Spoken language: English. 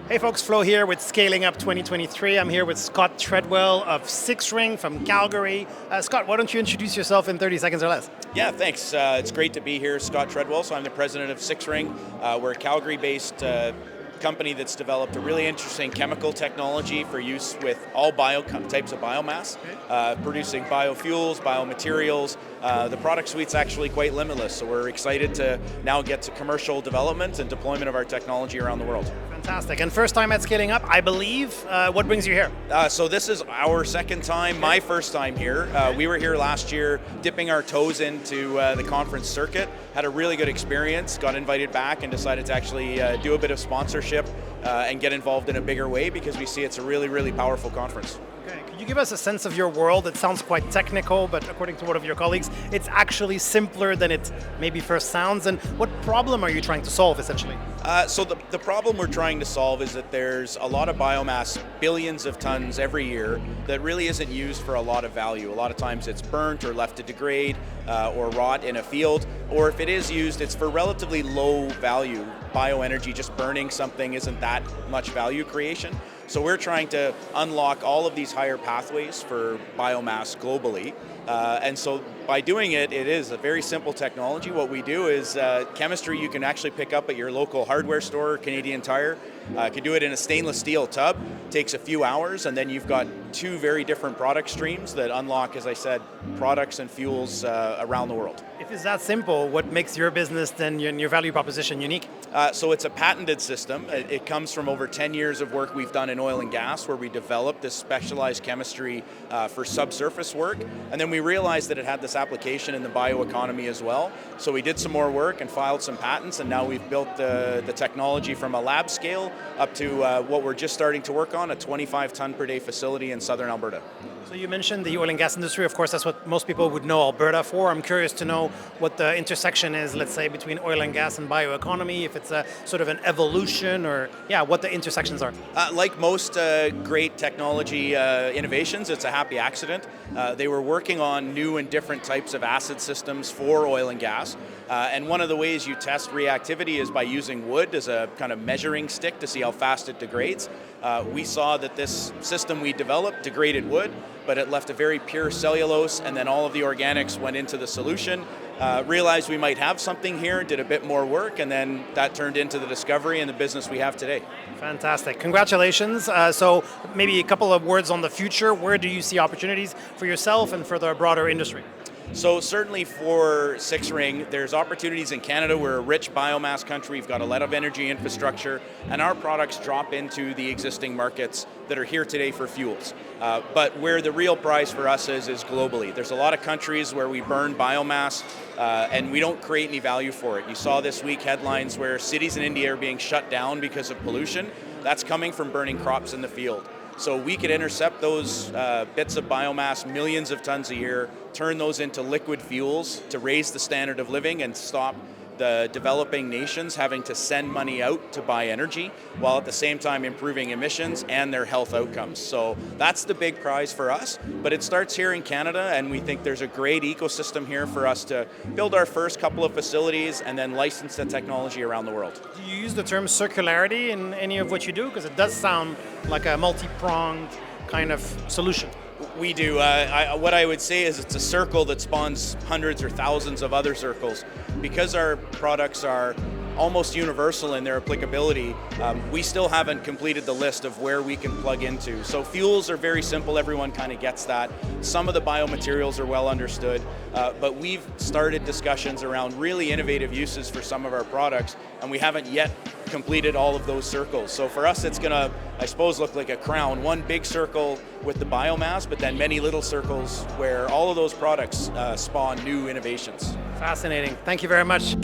Hey folks, Flo here with Scaling Up 2023. I'm here with Scott Treadwell of SixRing from Calgary. Scott, why don't you introduce yourself in 30 seconds or less? Yeah, thanks. It's great to be here. Scott Treadwell, so I'm the president of SixRing. We're a Calgary-based company that's developed a really interesting chemical technology for use with all types of biomass, producing biofuels, biomaterials. The product suite's actually quite limitless, so we're excited to now get to commercial development and deployment of our technology around the world. Fantastic. And first time at Scaling Up, I believe. What brings you here? So this is our second time, my first time here. We were here last year dipping our toes into the conference circuit, had a really good experience, got invited back and decided to actually do a bit of sponsorship and get involved in a bigger way because we see it's a really, really powerful conference. Okay. Could you give us a sense of your world? It sounds quite technical, but according to one of your colleagues, it's actually simpler than it maybe first sounds. And what problem are you trying to solve, essentially? So the problem we're trying to solve is that there's a lot of biomass, billions of tons every year, that really isn't used for a lot of value. A lot of times it's burnt or left to degrade or rot in a field, or if it is used, it's for relatively low value. Bioenergy, just burning something isn't that much value creation. So we're trying to unlock all of these higher pathways for biomass globally. And so by doing it, it is a very simple technology. What we do is chemistry you can actually pick up at your local hardware store, Canadian Tire. Can do it in a stainless steel tub, takes a few hours, and then you've got two very different product streams that unlock, as I said, products and fuels around the world. If it's that simple, what makes your business then your value proposition unique? So it's a patented system. It comes from over 10 years of work we've done in oil and gas, where we developed this specialized chemistry for subsurface work, and then we realized that it had this application in the bioeconomy as well. So we did some more work and filed some patents, and now we've built the technology from a lab scale up to what we're just starting to work on, a 25 ton per day facility in southern Alberta. So you mentioned the oil and gas industry. Of course, that's what most people would know Alberta for. I'm curious to know what the intersection is, let's say, between oil and gas and bioeconomy, if it's a sort of an evolution or, what the intersections are. Like most great technology innovations, it's a happy accident. They were working on new and different types of acid systems for oil and gas. And one of the ways you test reactivity is by using wood as a kind of measuring stick to see how fast it degrades. We saw that this system we developed degraded wood, but it left a very pure cellulose, and then all of the organics went into the solution. Realized we might have something here, did a bit more work, and then that turned into the discovery and the business we have today. Fantastic. Congratulations. So maybe a couple of words on the future. Where do you see opportunities for yourself and for the broader industry? So certainly for SixRing, there's opportunities in Canada. We're a rich biomass country. We've got a lot of energy infrastructure, and our products drop into the existing markets that are here today for fuels. But where the real prize for us is globally. There's a lot of countries where we burn biomass and we don't create any value for it. You saw this week headlines where cities in India are being shut down because of pollution. That's coming from burning crops in the field. So we could intercept those bits of biomass, millions of tons a year, turn those into liquid fuels to raise the standard of living and stop the developing nations having to send money out to buy energy, while at the same time improving emissions and their health outcomes. So that's the big prize for us, but it starts here in Canada, and we think there's a great ecosystem here for us to build our first couple of facilities and then license the technology around the world. Do you use the term circularity in any of what you do? Because it does sound like a multi-pronged kind of solution. We do. What I would say is it's a circle that spawns hundreds or thousands of other circles. Because our products are almost universal in their applicability, we still haven't completed the list of where we can plug into. So fuels are very simple, everyone kind of gets that. Some of the biomaterials are well understood, but we've started discussions around really innovative uses for some of our products, and we haven't yet completed all of those circles. So for us, it's gonna, I suppose, look like a crown. One big circle with the biomass, but then many little circles where all of those products spawn new innovations. Fascinating. Thank you very much.